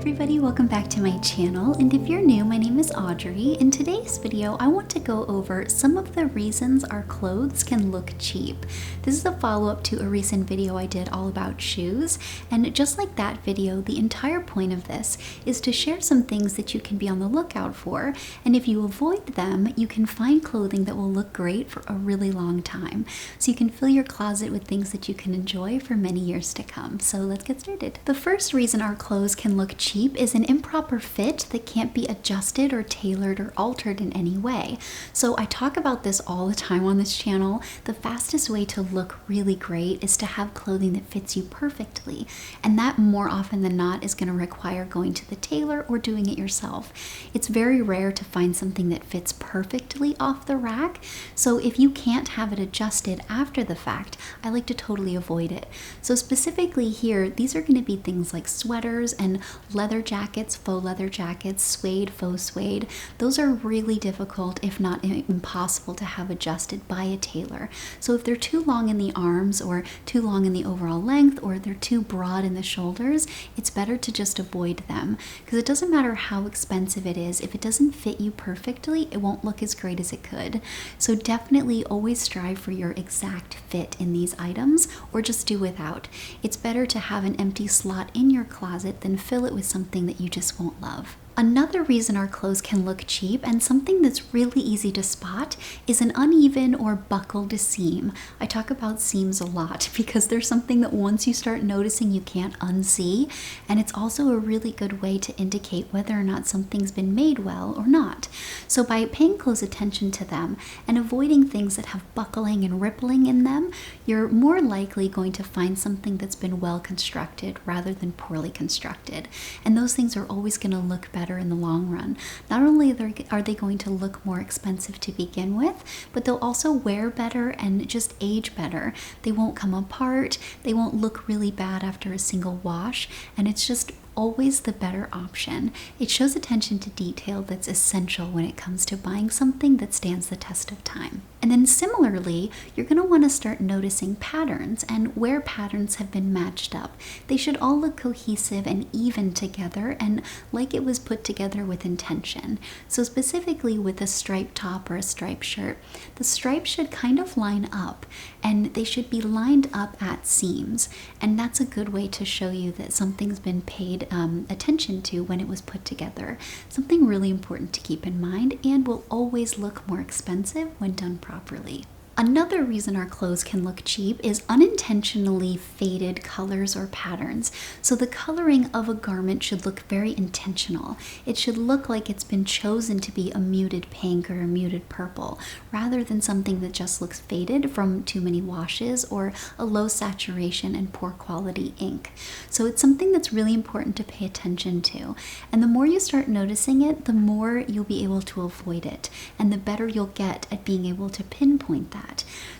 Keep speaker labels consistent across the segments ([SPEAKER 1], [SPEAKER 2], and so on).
[SPEAKER 1] everybody, welcome back to my channel, and if you're new, my name is Audrey. In today's video, I want to go over some of the reasons our clothes can look cheap. This is a follow-up to a recent video I did all about shoes, and just like that video, the entire point of this is to share some things that you can be on the lookout for, and if you avoid them, you can find clothing that will look great for a really long time. So you can fill your closet with things that you can enjoy for many years to come. So let's get started. The first reason our clothes can look cheap is an improper fit that can't be adjusted or tailored or altered in any way. So I talk about this all the time on this channel. The fastest way to look really great is to have clothing that fits you perfectly, and that more often than not is going to require going to the tailor or doing it yourself. It's very rare to find something that fits perfectly off the rack, so if you can't have it adjusted after the fact, I like to totally avoid it. So specifically here, these are going to be things like sweaters and leather jackets, faux leather jackets, suede, faux suede. Those are really difficult, if not impossible, to have adjusted by a tailor. So if they're too long in the arms or too long in the overall length, or they're too broad in the shoulders, it's better to just avoid them, because it doesn't matter how expensive it is. If it doesn't fit you perfectly, it won't look as great as it could. So definitely always strive for your exact fit in these items, or just do without. It's better to have an empty slot in your closet than fill it with something that you just won't love. Another reason our clothes can look cheap, and something that's really easy to spot, is an uneven or buckled seam. I talk about seams a lot because there's something that once you start noticing you can't unsee, and it's also a really good way to indicate whether or not something's been made well or not. So by paying close attention to them and avoiding things that have buckling and rippling in them, you're more likely going to find something that's been well constructed rather than poorly constructed. And those things are always going to look better in the long run. Not only are they going to look more expensive to begin with, but they'll also wear better and just age better. They won't come apart, they won't look really bad after a single wash, and it's just always the better option. It shows attention to detail that's essential when it comes to buying something that stands the test of time. And then similarly, you're going to want to start noticing patterns and where patterns have been matched up. They should all look cohesive and even together, and like it was put together with intention. So specifically with a striped top or a striped shirt, the stripes should kind of line up, and they should be lined up at seams. And that's a good way to show you that something's been paid attention to when it was put together. Something really important to keep in mind, and will always look more expensive when done properly. Another reason our clothes can look cheap is unintentionally faded colors or patterns. So the coloring of a garment should look very intentional. It should look like it's been chosen to be a muted pink or a muted purple, rather than something that just looks faded from too many washes or a low saturation and poor quality ink. So it's something that's really important to pay attention to. And the more you start noticing it, the more you'll be able to avoid it, and the better you'll get at being able to pinpoint that.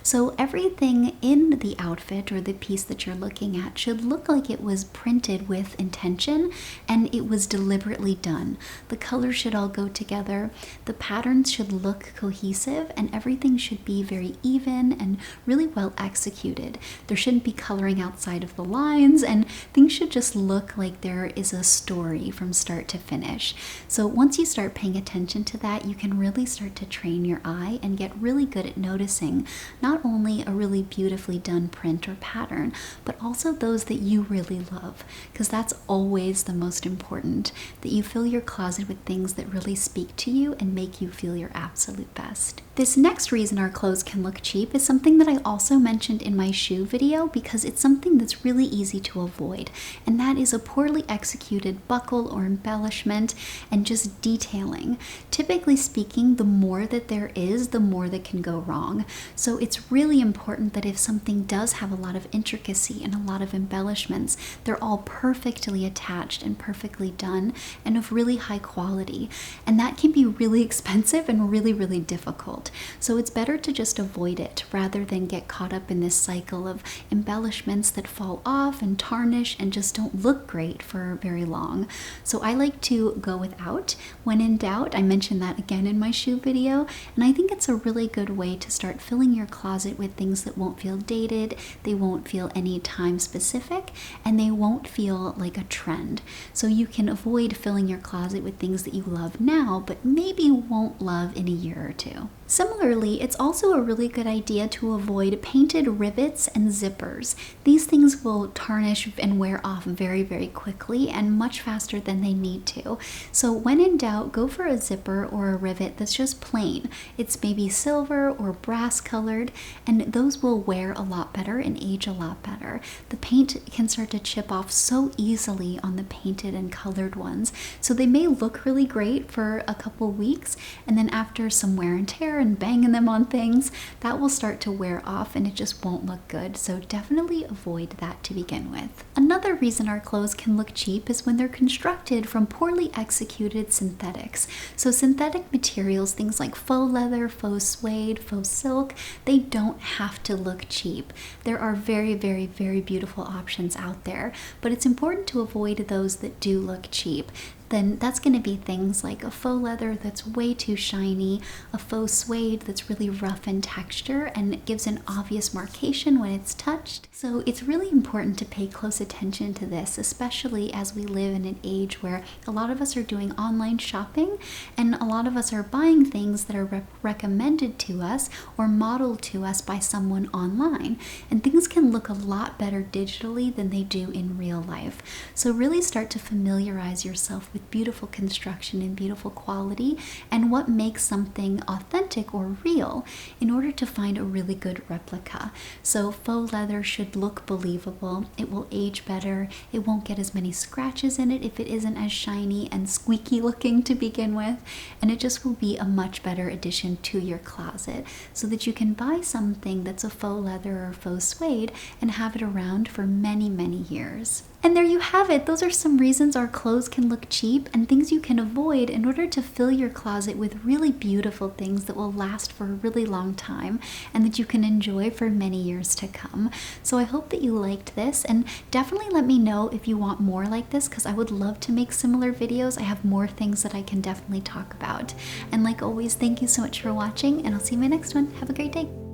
[SPEAKER 1] So everything in the outfit or the piece that you're looking at should look like it was printed with intention and it was deliberately done. The colors should all go together, the patterns should look cohesive, and everything should be very even and really well executed. There shouldn't be coloring outside of the lines, and things should just look like there is a story from start to finish. So once you start paying attention to that, you can really start to train your eye and get really good at noticing not only a really beautifully done print or pattern, but also those that you really love, because that's always the most important, that you fill your closet with things that really speak to you and make you feel your absolute best. This next reason our clothes can look cheap is something that I also mentioned in my shoe video, because it's something that's really easy to avoid, and that is a poorly executed buckle or embellishment and just detailing. Typically speaking, the more that there is, the more that can go wrong. So it's really important that if something does have a lot of intricacy and a lot of embellishments, they're all perfectly attached and perfectly done and of really high quality. And that can be really expensive and really, really difficult. So it's better to just avoid it rather than get caught up in this cycle of embellishments that fall off and tarnish and just don't look great for very long. So I like to go without when in doubt. I mentioned that again in my shoe video, and I think it's a really good way to start filling filling your closet with things that won't feel dated, they won't feel any time specific, and they won't feel like a trend. So you can avoid filling your closet with things that you love now, but maybe won't love in a year or two. Similarly, it's also a really good idea to avoid painted rivets and zippers. These things will tarnish and wear off very, very quickly and much faster than they need to. So when in doubt, go for a zipper or a rivet that's just plain. It's maybe silver or brass colored, and those will wear a lot better and age a lot better. The paint can start to chip off so easily on the painted and colored ones. So they may look really great for a couple weeks, and then after some wear and tear and banging them on things, that will start to wear off and it just won't look good. So definitely avoid that to begin with. Another reason our clothes can look cheap is when they're constructed from poorly executed synthetics. So synthetic materials, things like faux leather, faux suede, faux silk, they don't have to look cheap. There are very, very, very beautiful options out there, but it's important to avoid those that do look cheap. Then that's going to be things like a faux leather that's way too shiny, a faux suede that's really rough in texture and it gives an obvious marcation when it's touched. So it's really important to pay close attention to this, especially as we live in an age where a lot of us are doing online shopping and a lot of us are buying things that are recommended to us or modeled to us by someone online. And things can look a lot better digitally than they do in real life. So really start to familiarize yourself with beautiful construction and beautiful quality and what makes something authentic or real in order to find a really good replica. So faux leather should look believable, it will age better, it won't get as many scratches in it if it isn't as shiny and squeaky looking to begin with, and it just will be a much better addition to your closet so that you can buy something that's a faux leather or faux suede and have it around for many, many years. And there you have it. Those are some reasons our clothes can look cheap and things you can avoid in order to fill your closet with really beautiful things that will last for a really long time and that you can enjoy for many years to come. So I hope that you liked this, and definitely let me know if you want more like this because I would love to make similar videos. I have more things that I can definitely talk about. And like always, thank you so much for watching and I'll see you in my next one. Have a great day.